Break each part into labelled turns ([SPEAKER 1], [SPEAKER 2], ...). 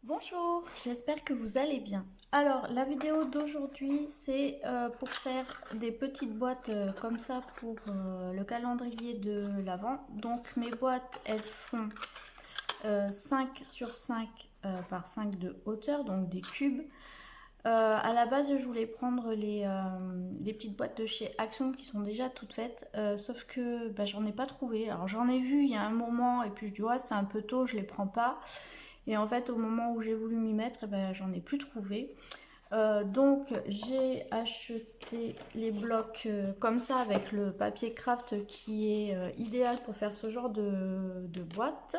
[SPEAKER 1] Bonjour, j'espère que vous allez bien. Alors, la vidéo d'aujourd'hui, c'est pour faire des petites boîtes comme ça pour le calendrier de l'Avent. Donc, mes boîtes, elles font 5 sur 5 par 5 de hauteur, donc des cubes. À la base, je voulais prendre les petites boîtes de chez Action qui sont déjà toutes faites, sauf que j'en ai pas trouvé. Alors, j'en ai vu il y a un moment et puis je dis ouais, c'est un peu tôt, je les prends pas. Et en fait, au moment où j'ai voulu m'y mettre, j'en ai plus trouvé. Donc, j'ai acheté les blocs comme ça avec le papier craft qui est idéal pour faire ce genre de boîte.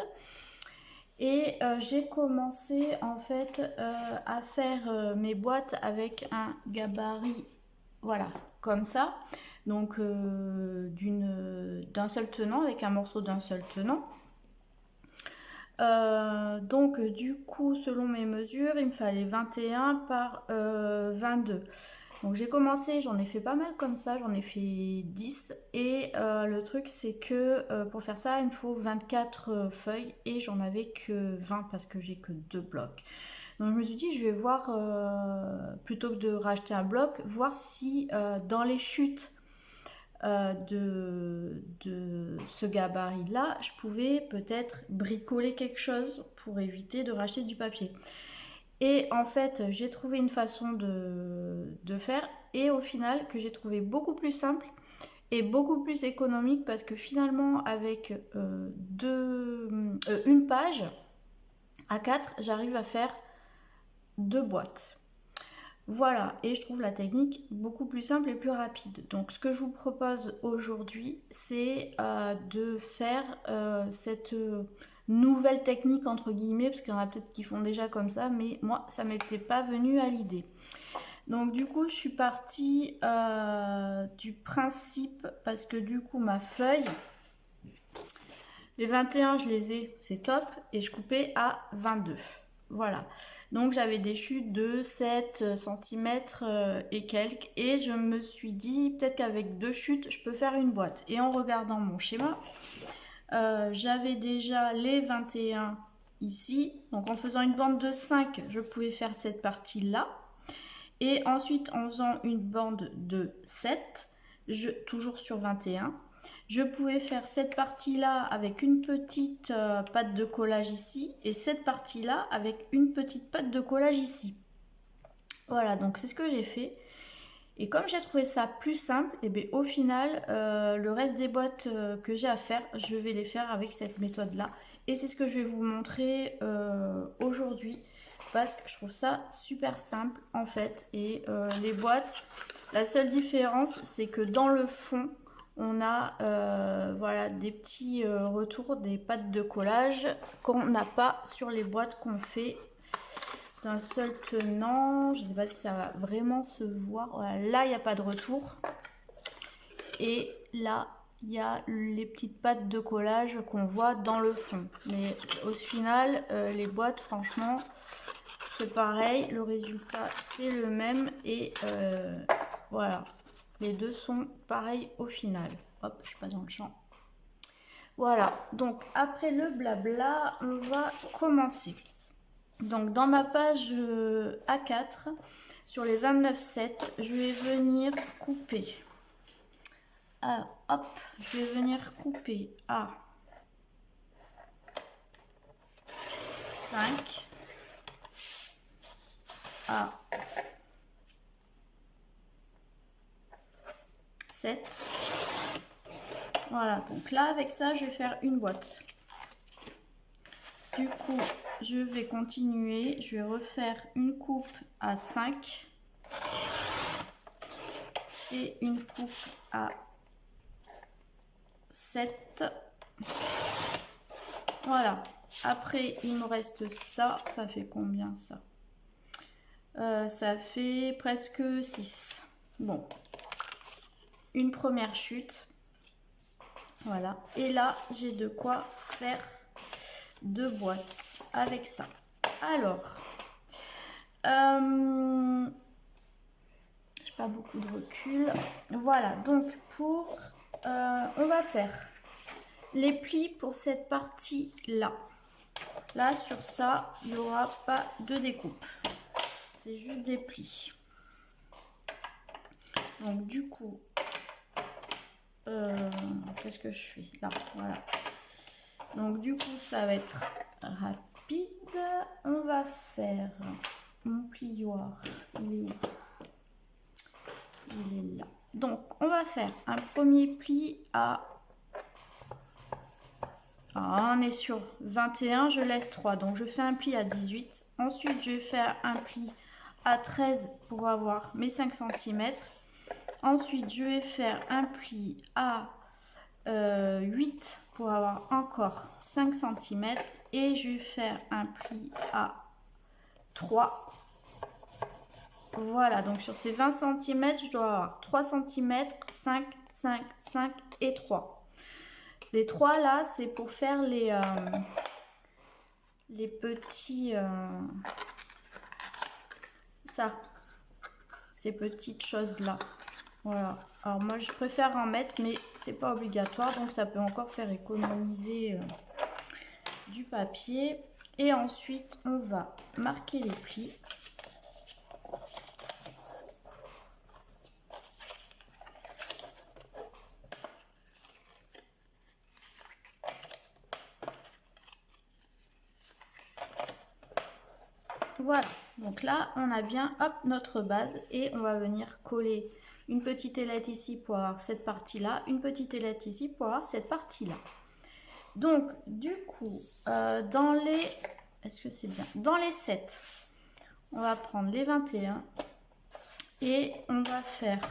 [SPEAKER 1] Et j'ai commencé en fait à faire mes boîtes avec un gabarit, voilà, comme ça. Donc, d'un seul tenant, avec un morceau d'un seul tenant. Donc du coup, selon mes mesures, il me fallait 21 par 22. Donc j'ai commencé, j'en ai fait pas mal comme ça, j'en ai fait 10. Et le truc c'est que pour faire ça, il me faut 24 feuilles et j'en avais que 20 parce que j'ai que 2 blocs. Donc je me suis dit, je vais voir, plutôt que de racheter un bloc, voir si dans les chutes de ce gabarit-là, je pouvais peut-être bricoler quelque chose pour éviter de racheter du papier. Et en fait, j'ai trouvé une façon de faire et au final que j'ai trouvé beaucoup plus simple et beaucoup plus économique parce que finalement avec une page à 4, j'arrive à faire 2 boîtes. Voilà, et je trouve la technique beaucoup plus simple et plus rapide. Donc ce que je vous propose aujourd'hui, c'est de faire cette nouvelle technique entre guillemets, parce qu'il y en a peut-être qui font déjà comme ça, mais moi ça m'était pas venu à l'idée. Donc du coup je suis partie du principe, parce que du coup ma feuille, les 21 je les ai, c'est top, et je coupais à 22. Voilà, donc j'avais des chutes de 7 cm et quelques, et je me suis dit peut-être qu'avec 2 chutes je peux faire une boîte. Et en regardant mon schéma, j'avais déjà les 21 ici, donc en faisant une bande de 5 je pouvais faire cette partie là, et ensuite en faisant une bande de 7, toujours sur 21, je pouvais faire cette partie-là avec une petite patte de collage ici et cette partie-là avec une petite patte de collage ici. Voilà, donc c'est ce que j'ai fait. Et comme j'ai trouvé ça plus simple, et bien au final, le reste des boîtes que j'ai à faire, je vais les faire avec cette méthode-là. Et c'est ce que je vais vous montrer aujourd'hui parce que je trouve ça super simple en fait. Et les boîtes, la seule différence, c'est que dans le fond, on a voilà, des petits retours, des pattes de collage qu'on n'a pas sur les boîtes qu'on fait d'un seul tenant. Je ne sais pas si ça va vraiment se voir. Voilà, là, il n'y a pas de retour. Et là, il y a les petites pattes de collage qu'on voit dans le fond. Mais au final, les boîtes, franchement, c'est pareil. Le résultat, c'est le même. Et voilà. Les deux sont pareils au final. Hop, je suis pas dans le champ. Voilà. Donc, après le blabla, on va commencer. Donc, dans ma page A4, sur les 29,7, je vais venir couper. Alors, hop, je vais venir couper à 5, à 7. Voilà, donc là, avec ça, je vais faire une boîte. Du coup, je vais continuer. Je vais refaire une coupe à 5 et une coupe à 7. Voilà. Après, il me reste ça. Ça fait combien ça? Ça fait presque 6. Bon. Une première chute. Voilà. Et là, j'ai de quoi faire 2 boîtes avec ça. Alors, j'ai pas beaucoup de recul. Voilà. Donc, on va faire les plis pour cette partie-là. Là, sur ça, il n'y aura pas de découpe. C'est juste des plis. Donc, du coup, qu'est-ce que je fais là? Voilà. Donc, du coup, ça va être rapide. On va faire mon plioir. Il est où? Il est là. Donc, on va faire un premier pli à... Alors, on est sur 21, je laisse 3. Donc, je fais un pli à 18. Ensuite, je vais faire un pli à 13 pour avoir mes 5 cm. Ensuite, je vais faire un pli à 8 pour avoir encore 5 cm. Et je vais faire un pli à 3. Voilà, donc sur ces 20 cm, je dois avoir 3 cm, 5, 5, 5 et 3. Les 3 là, c'est pour faire les petits... ça, ces petites choses là. Voilà. Alors moi, je préfère en mettre, mais c'est pas obligatoire, donc ça peut encore faire économiser du papier. Et ensuite, on va marquer les plis. Voilà, donc là on a bien hop notre base et on va venir coller une petite ailette ici pour avoir cette partie là, une petite ailette ici pour avoir cette partie là. Donc du coup dans les, est-ce que c'est bien, dans les 7, on va prendre les 21 et on va faire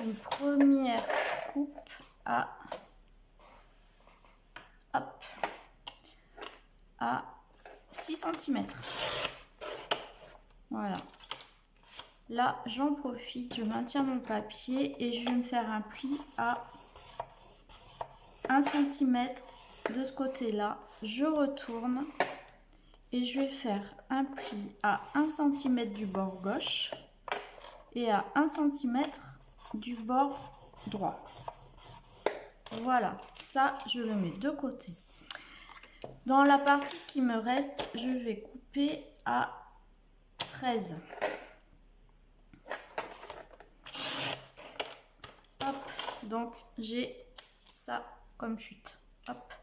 [SPEAKER 1] une première coupe à hop à 6 cm. Voilà. Là, j'en profite, je maintiens mon papier et je vais me faire un pli à 1 cm de ce côté-là. Je retourne et je vais faire un pli à 1 cm du bord gauche et à 1 cm du bord droit. Voilà, ça, je le mets de côté. Dans la partie qui me reste, je vais couper à 13. Hop, donc j'ai ça comme chute. Hop.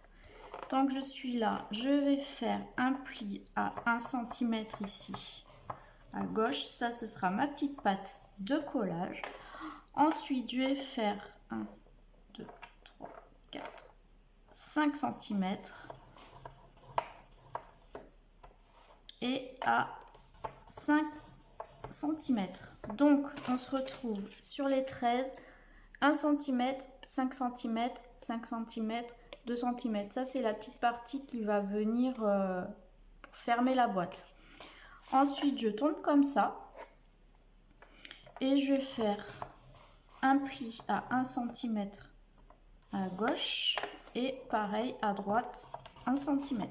[SPEAKER 1] Tant que je suis là, je vais faire un pli à 1 cm ici à gauche. Ça, ce sera ma petite patte de collage. Ensuite, je vais faire 1, 2, 3, 4, 5 cm. Et à 5 cm. Donc, on se retrouve sur les 13, 1 cm, 5 cm, 5 cm, 2 cm. Ça, c'est la petite partie qui va venir pour fermer la boîte. Ensuite, je tourne comme ça. Et je vais faire un pli à 1 cm à gauche. Et pareil à droite, 1 cm.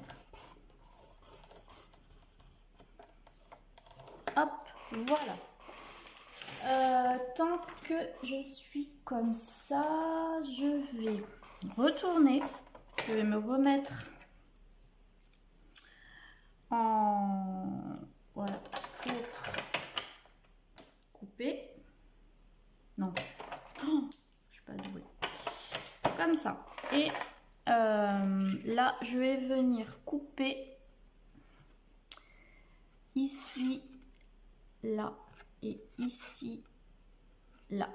[SPEAKER 1] Hop, voilà. Tant que je suis comme ça, je vais retourner. Je vais me remettre en... Voilà, pour couper. Non, oh, je suis pas douée. Comme ça. Et là, je vais venir couper ici, là et ici, là.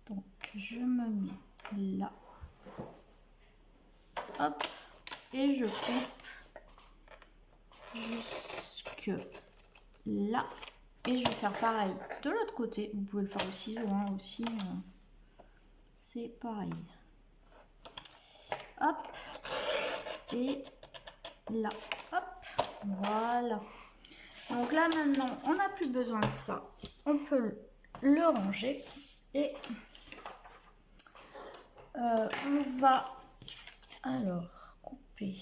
[SPEAKER 1] Donc, je me mets là. Hop. Et je coupe jusque là. Et je vais faire pareil de l'autre côté. Vous pouvez le faire aussi, aussi. C'est pareil. Hop. Et là. Hop. Voilà. Donc là maintenant, on n'a plus besoin de ça. On peut le ranger et on va alors couper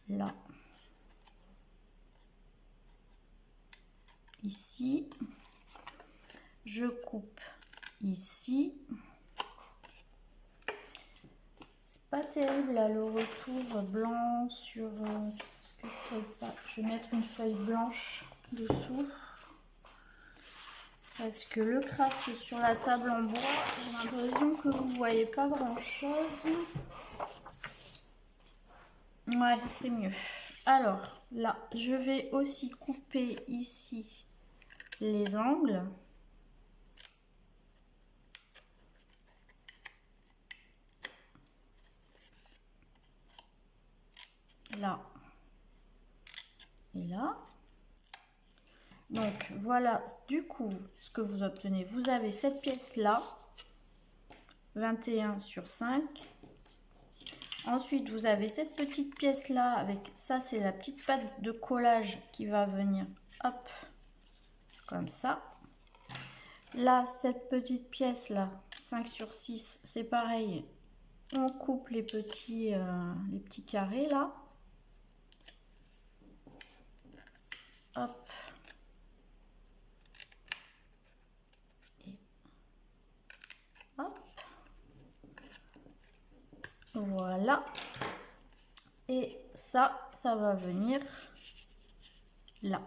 [SPEAKER 1] là, ici. Je coupe ici. pas terrible là, le retour blanc sur... Est-ce que je peux pas... Je vais mettre une feuille blanche dessous. Parce que le craft sur la table en bois, j'ai l'impression que vous voyez pas grand chose. Ouais, c'est mieux. Alors là, je vais aussi couper ici les angles. Là et là. Donc voilà, du coup, ce que vous obtenez, vous avez cette pièce là, 21 sur 5. Ensuite, vous avez cette petite pièce là, avec ça, c'est la petite patte de collage qui va venir, hop, comme ça. Là, cette petite pièce là, 5 sur 6, c'est pareil, on coupe les petits carrés là. Hop. Et hop. Voilà. Et ça va venir là.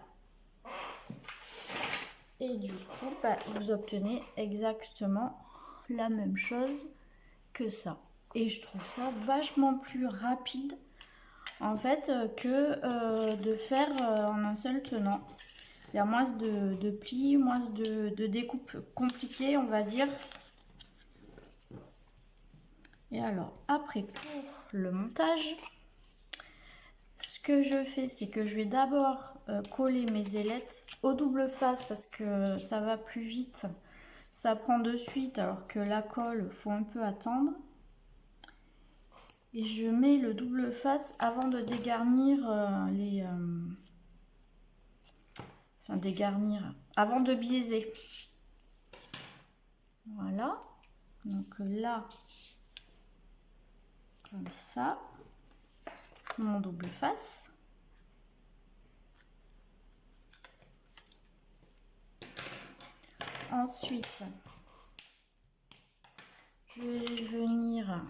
[SPEAKER 1] Et du coup, bah, vous obtenez exactement la même chose que ça. Et je trouve ça vachement plus rapide en fait que de faire en un seul tenant. Il y a moins de plis, moins de découpes compliquées, on va dire. Et alors, après, pour le montage, ce que je fais, c'est que je vais d'abord coller mes ailettes au double face parce que ça va plus vite. Ça prend de suite alors que la colle, faut un peu attendre. Et je mets le double face avant de dégarnir enfin dégarnir, avant de biaiser. Voilà. Donc là, comme ça, mon double face. Ensuite, je vais venir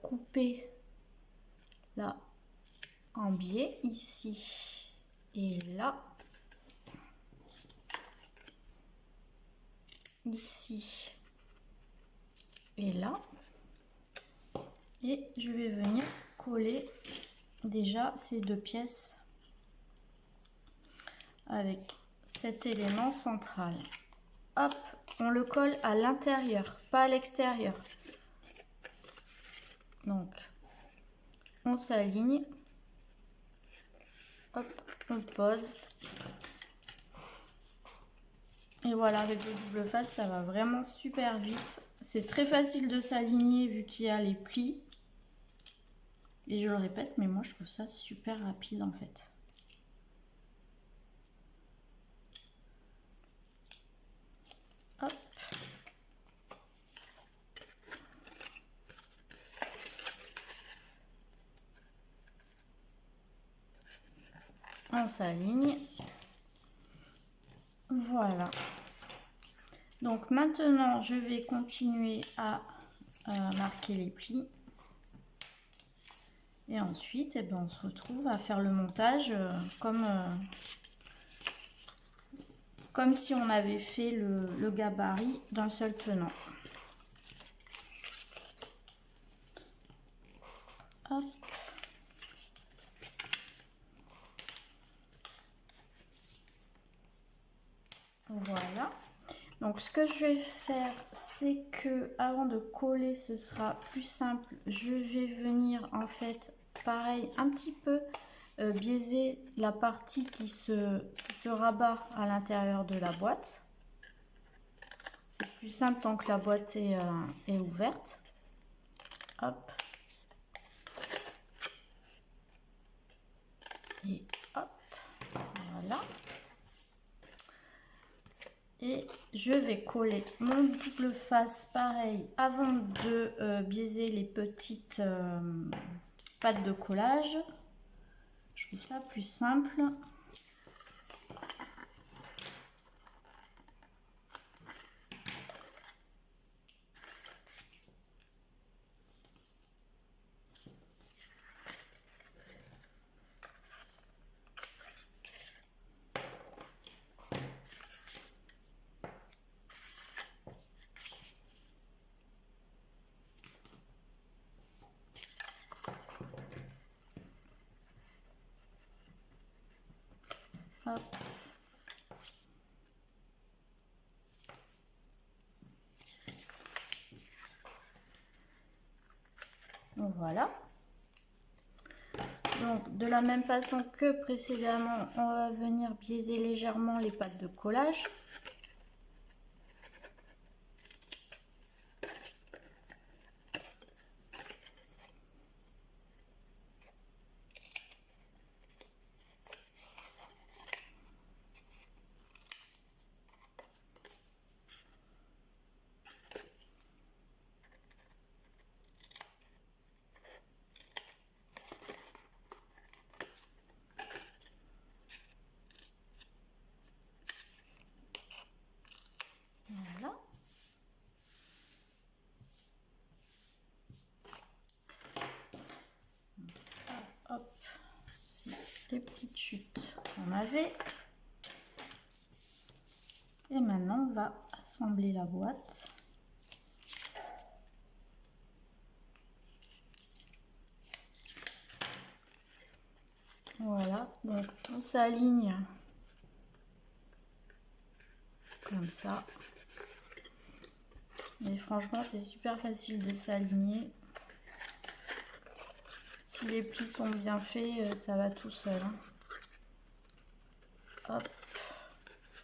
[SPEAKER 1] couper là en biais, ici et là, ici et là, et je vais venir coller déjà ces deux pièces avec cet élément central. Hop, on le colle à l'intérieur, pas à l'extérieur. Donc, on s'aligne. Hop, on pose. Et voilà, avec le double face, ça va vraiment super vite. C'est très facile de s'aligner vu qu'il y a les plis. Et je le répète, mais moi je trouve ça super rapide en fait. Hop. On s'aligne. Voilà. Donc maintenant, je vais continuer à marquer les plis. Et ensuite, eh ben, on se retrouve à faire le montage comme si on avait fait le gabarit d'un seul tenant. Hop. Voilà. Donc ce que je vais faire, c'est que avant de coller, ce sera plus simple. Je vais venir en fait, pareil, un petit peu biaiser la partie qui se rabat à l'intérieur de la boîte. C'est plus simple tant que la boîte est ouverte. Hop. Et hop. Voilà. Et je vais coller mon double face pareil avant de biaiser les petites pattes de collage. Je trouve ça plus simple. Voilà. Donc de la même façon que précédemment, on va venir biaiser légèrement les pattes de collage. Voilà. Donc ça, hop, c'est les petites chutes qu'on avait. Et maintenant, on va assembler la boîte. Voilà, donc on s'aligne comme ça. Et franchement, c'est super facile de s'aligner. Si les plis sont bien faits, ça va tout seul. Hein. Hop,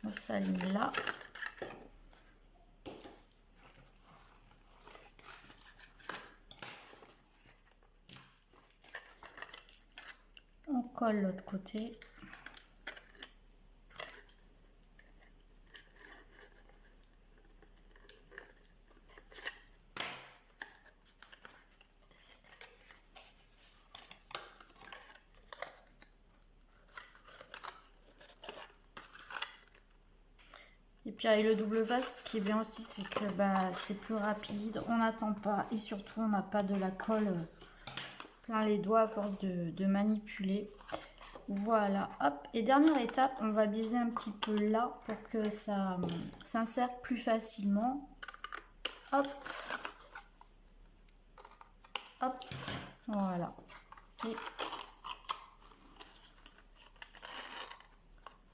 [SPEAKER 1] on s'aligne là. On colle l'autre côté. Et puis avec le double face, ce qui est bien aussi, c'est que c'est plus rapide, on n'attend pas et surtout on n'a pas de la colle plein les doigts à force de manipuler. Voilà, hop. Et dernière étape, on va biaiser un petit peu là pour que ça s'insère plus facilement. Hop. Hop. Voilà. Et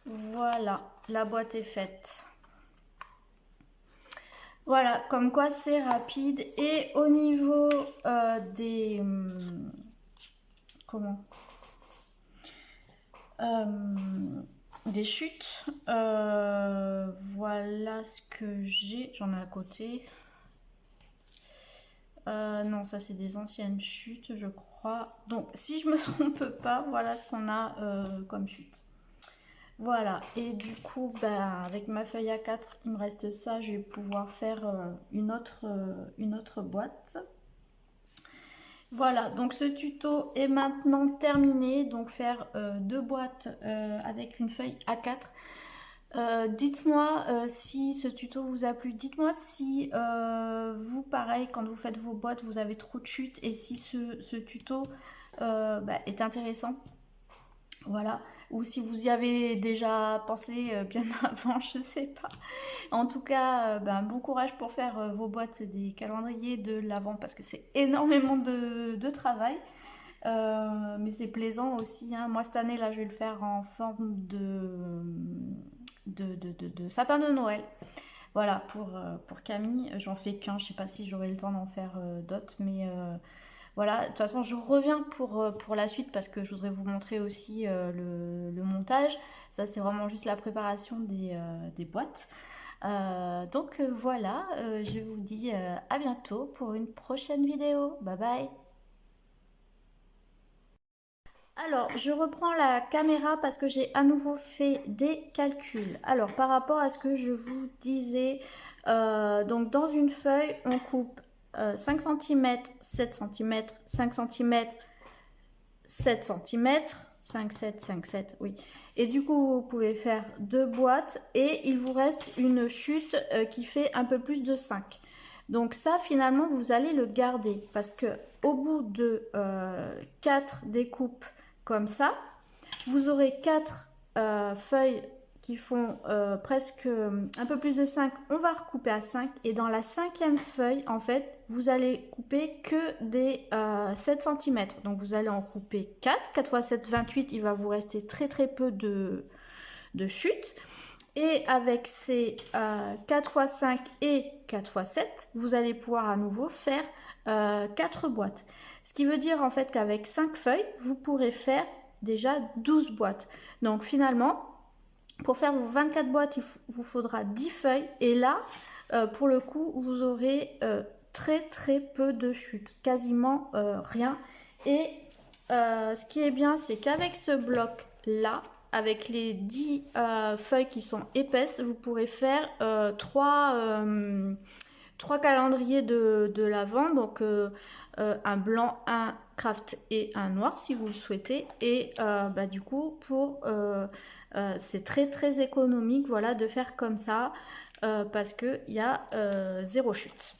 [SPEAKER 1] voilà, la boîte est faite. Voilà, comme quoi c'est rapide. Et au niveau des... des chutes, voilà ce que j'ai. J'en ai à côté. Non, ça c'est des anciennes chutes, je crois. Donc, si je me trompe pas, voilà ce qu'on a comme chute. Voilà, et du coup, avec ma feuille A4, il me reste ça. Je vais pouvoir faire une autre boîte. Voilà, donc ce tuto est maintenant terminé. Donc faire deux boîtes avec une feuille A4. Dites-moi si ce tuto vous a plu. Dites-moi si vous, pareil, quand vous faites vos boîtes, vous avez trop de chutes et si ce tuto est intéressant. Voilà, ou si vous y avez déjà pensé bien avant, je sais pas. En tout cas, bon courage pour faire vos boîtes des calendriers de l'Avent parce que c'est énormément de travail. Mais c'est plaisant aussi. Hein. Moi, cette année, là, je vais le faire en forme de sapin de Noël. Voilà, pour Camille, j'en fais qu'un. Je sais pas si j'aurai le temps d'en faire d'autres, mais voilà. De toute façon, je reviens pour la suite parce que je voudrais vous montrer aussi le montage. Ça, c'est vraiment juste la préparation des boîtes. Donc voilà, je vous dis à bientôt pour une prochaine vidéo. Bye bye. Alors, je reprends la caméra parce que j'ai à nouveau fait des calculs. Alors, par rapport à ce que je vous disais, donc dans une feuille, on coupe 5 cm, 7 cm, 5 cm, 7 cm, 5, 7, 5, 7, oui. Et du coup, vous pouvez faire deux boîtes et il vous reste une chute qui fait un peu plus de 5. Donc ça, finalement, vous allez le garder parce que au bout de 4 découpes comme ça, vous aurez 4 feuilles qui font presque un peu plus de 5. On va recouper à 5 et dans la cinquième feuille, en fait, vous allez couper que des 7 cm. Donc vous allez en couper 4. 4 x 7, 28. Il va vous rester très très peu de chute. Et avec ces 4 x 5 et 4 x 7, vous allez pouvoir à nouveau faire 4 boîtes. Ce qui veut dire en fait qu'avec 5 feuilles, vous pourrez faire déjà 12 boîtes. Donc finalement, pour faire vos 24 boîtes, il vous faudra 10 feuilles. Et là, pour le coup, vous aurez très peu de chutes, quasiment rien. Et ce qui est bien, c'est qu'avec ce bloc-là, avec les 10 feuilles qui sont épaisses, vous pourrez faire 3 calendriers de l'Avent, donc un blanc, un craft et un noir si vous le souhaitez. Et du coup, c'est très économique, voilà, de faire comme ça parce qu'il y a 0 chute.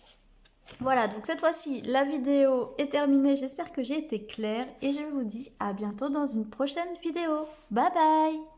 [SPEAKER 1] Voilà, donc cette fois-ci, la vidéo est terminée. J'espère que j'ai été claire et je vous dis à bientôt dans une prochaine vidéo. Bye bye!